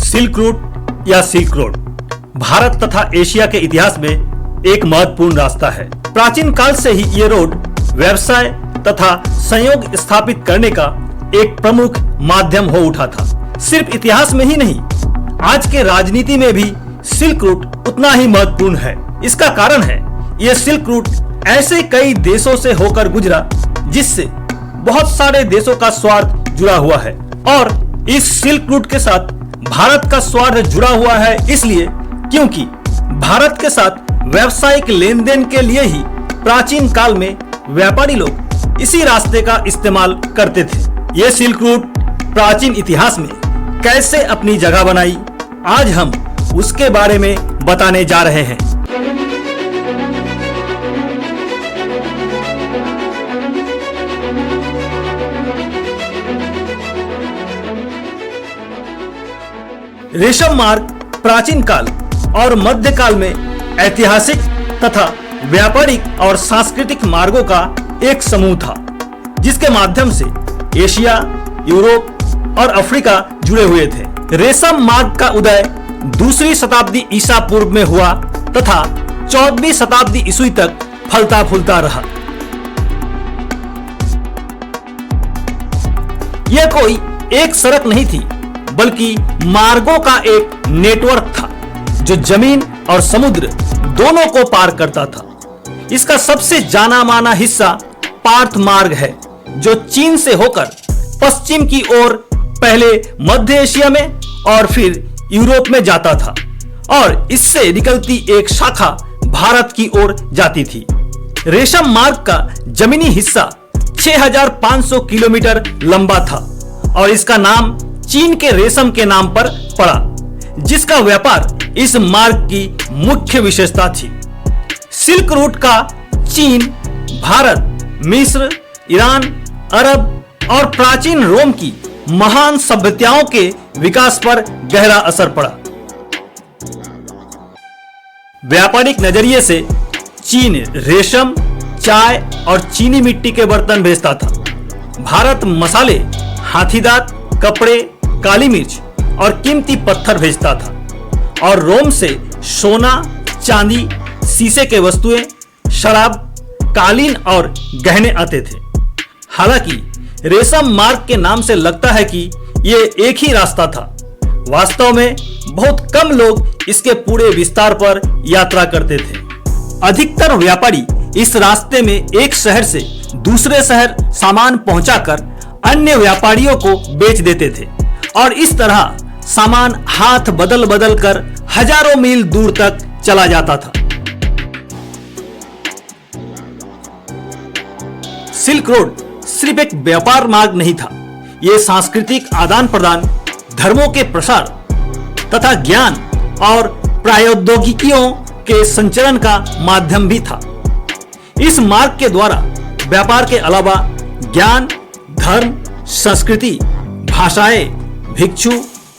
Silk route या silk road Bharat तथा Asia के इतिहास में एक महत्वपूर्ण रास्ता है। प्राचीन काल से ही ये रोड व्यवसाय तथा संयोग स्थापित करने का एक प्रमुख माध्यम हो उठा था। सिर्फ इतिहास में ही नहीं, आज के राजनीति में भी सिल्क रूट उतना ही महत्वपूर्ण है। इसका कारण है ये सिल्क रूट ऐसे कई देशों से होकर गुजरा जिससे बहुत सारे देशों का स्वार्थ जुड़ा हुआ है और इस सिल्क रूट के साथ भारत का स्वार्थ जुड़ा हुआ है इसलिए क्योंकि भारत के साथ व्यावसायिक लेन देन के लिए ही प्राचीन काल में व्यापारी लोग इसी रास्ते का इस्तेमाल करते थे। ये सिल्क रूट प्राचीन इतिहास में कैसे अपनी जगह बनाई, आज हम उसके बारे में बताने जा रहे हैं। रेशम मार्ग प्राचीन काल और मध्यकाल में ऐतिहासिक तथा व्यापारिक और सांस्कृतिक मार्गों का एक समूह था जिसके माध्यम से एशिया, यूरोप और अफ्रीका जुड़े हुए थे। रेशम मार्ग का उदय दूसरी शताब्दी ईसा पूर्व में हुआ तथा 14वीं शताब्दी ईस्वी तक फलता फूलता रहा। यह कोई एक सड़क नहीं थी बल्कि मार्गों का एक नेटवर्क था जो जमीन और समुद्र दोनों को पार करता था। इसका सबसे जाना माना हिस्सा पार्थ मार्ग है जो चीन से होकर पश्चिम की ओर पहले मध्य एशिया में और फिर यूरोप में जाता था और इससे निकलती एक शाखा भारत की ओर जाती थी। रेशम मार्ग का जमीनी हिस्सा 6500 किलोमीटर लंबा था और इसका नाम चीन के रेशम के नाम पर पड़ा जिसका व्यापार इस मार्ग की मुख्य विशेषता थी। सिल्क रूट का चीन, भारत, मिस्र, ईरान, अरब और प्राचीन रोम की महान सभ्यताओं के विकास पर गहरा असर पड़ा। व्यापारिक नजरिए से चीन रेशम, चाय और चीनी मिट्टी के बर्तन भेजता था। भारत मसाले, हाथीदांत, कपड़े, काली मिर्च और कीमती पत्थर भेजता था और रोम से सोना, चांदी, शीशे के वस्तुएं, शराब, कालीन और गहने आते थे। हालांकि रेशम मार्ग के नाम से लगता है कि ये एक ही रास्ता था। वास्तव में बहुत कम लोग इसके पूरे विस्तार पर यात्रा करते थे। अधिकतर व्यापारी इस रास्ते में एक शहर से दूसरे शहर सामान पहुंचाकर अन्य व्यापारियों को बेच देते थे और इस तरह सामान हाथ बदल बदल कर हजारों मील दूर तक चला जाता था। सिल्क रोड सिर्फ एक व्यापार मार्ग नहीं था, यह सांस्कृतिक आदान प्रदान, धर्मों के प्रसार तथा ज्ञान और प्रौद्योगिकियों के संचरण का माध्यम भी था। इस मार्ग के द्वारा व्यापार के अलावा ज्ञान, धर्म, संस्कृति, भाषाएं, भिक्षु,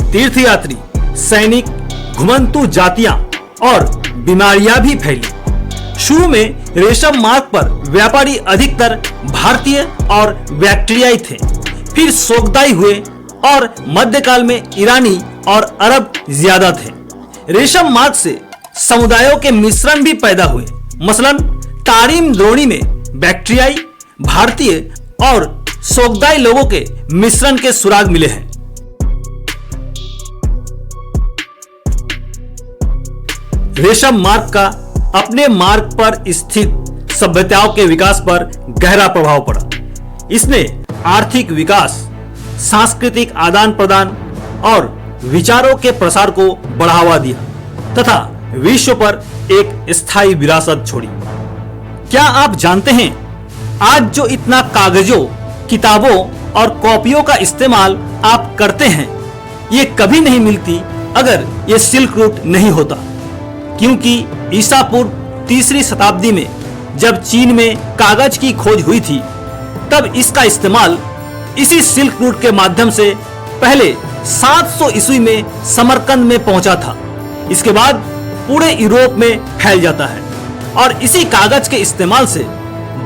तीर्थयात्री, सैनिक, घुमंतु जातियां और बीमारियां भी फैली। शुरू में रेशम मार्ग पर व्यापारी अधिकतर भारतीय और बैक्टीरियाई थे, फिर सोगदाई हुए और मध्यकाल में ईरानी और अरब ज्यादा थे। रेशम मार्ग से समुदायों के मिश्रण भी पैदा हुए। मसलन तारिम द्रोणी में बैक्टीरियाई, भारतीय और सोगदाई लोगों के मिश्रण के सुराग मिले हैं। रेशम मार्ग का अपने मार्ग पर स्थित सभ्यताओं के विकास पर गहरा प्रभाव पड़ा। इसने आर्थिक विकास, सांस्कृतिक आदान प्रदान और विचारों के प्रसार को बढ़ावा दिया तथा विश्व पर एक स्थायी विरासत छोड़ी। क्या आप जानते हैं आज जो इतना कागजों, किताबों और कॉपियों का इस्तेमाल आप करते हैं ये कभी नहीं मिलती अगर ये सिल्क रूट नहीं होता। क्योंकि ईसा पूर्व 3री शताब्दी में जब चीन में कागज की खोज हुई थी तब इसका इस्तेमाल इसी सिल्क रूट के माध्यम से पहले 700 ईस्वी में समरकंद में पहुंचा था। इसके बाद पूरे यूरोप में फैल जाता है और इसी कागज के इस्तेमाल से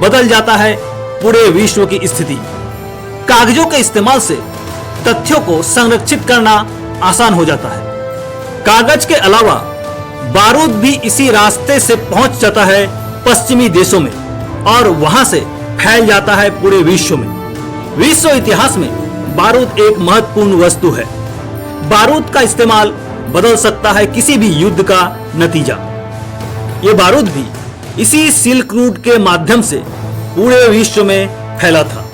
बदल जाता है पूरे विश्व की स्थिति। कागजों के इस्तेमाल से तथ्यों को संरक्षित करना आसान हो जाता है कागज के अलावा बारूद भी इसी रास्ते से पहुंच जाता है पश्चिमी देशों में और वहां से फैल जाता है पूरे विश्व में। विश्व इतिहास में बारूद एक महत्वपूर्ण वस्तु है। बारूद का इस्तेमाल बदल सकता है किसी भी युद्ध का नतीजा। ये बारूद भी इसी सिल्क रूट के माध्यम से पूरे विश्व में फैला था।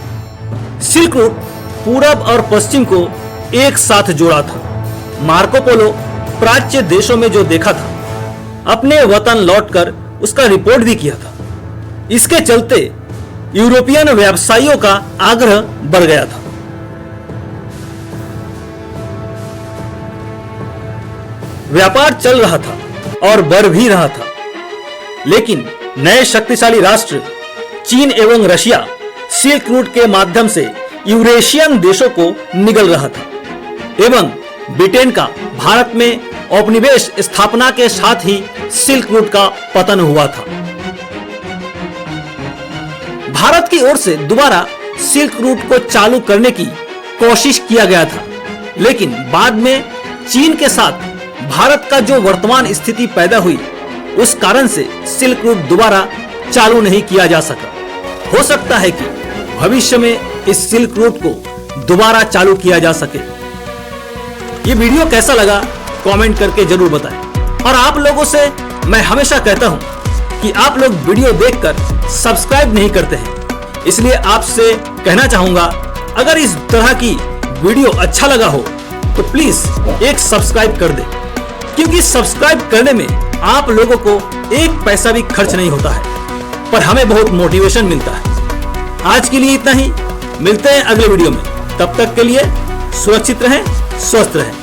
सिल्क रूट पूरब और पश्चिम को एक साथ जोड़ा था। मार्को पोलो प्राच्य देशों में जो देखा था, अपने वतन लौटकर उसका रिपोर्ट भी किया था। इसके चलते यूरोपियन व्यवसायियों का आग्रह बढ़ गया था। व्यापार चल रहा था और बढ़ भी रहा था, लेकिन नए शक्तिशाली राष्ट्र चीन एवं रशिया सिल्क रूट के माध्यम से यूरेशियन देशों को निगल रहा था एवं ब्रिटेन का भारत में औपनिवेश स्थापना के साथ ही सिल्क रूट का पतन हुआ था। भारत की ओर से दोबारा सिल्क रूट को चालू करने की कोशिश किया गया था, लेकिन बाद में चीन के साथ भारत का जो वर्तमान स्थिति पैदा हुई, उस कारण से सिल्क रूट दोबारा चालू नहीं किया जा सका। हो सकता है कि भविष्य में इस सिल्क रूट को दोबारा चालू किया जा सके। ये वीडियो कैसा लगा कमेंट करके जरूर बताएं। और आप लोगों से मैं हमेशा कहता हूं कि आप लोग वीडियो देखकर सब्सक्राइब नहीं करते हैं, इसलिए आपसे कहना चाहूंगा, अगर इस तरह की वीडियो अच्छा लगा हो तो प्लीज एक सब्सक्राइब कर दे, क्योंकि सब्सक्राइब करने में आप लोगों को एक पैसा भी खर्च नहीं होता है, पर हमें बहुत मोटिवेशन मिलता है। आज के लिए इतना ही, मिलते हैं अगले वीडियो में। तब तक के लिए सुरक्षित रहें, स्वस्थ रहें।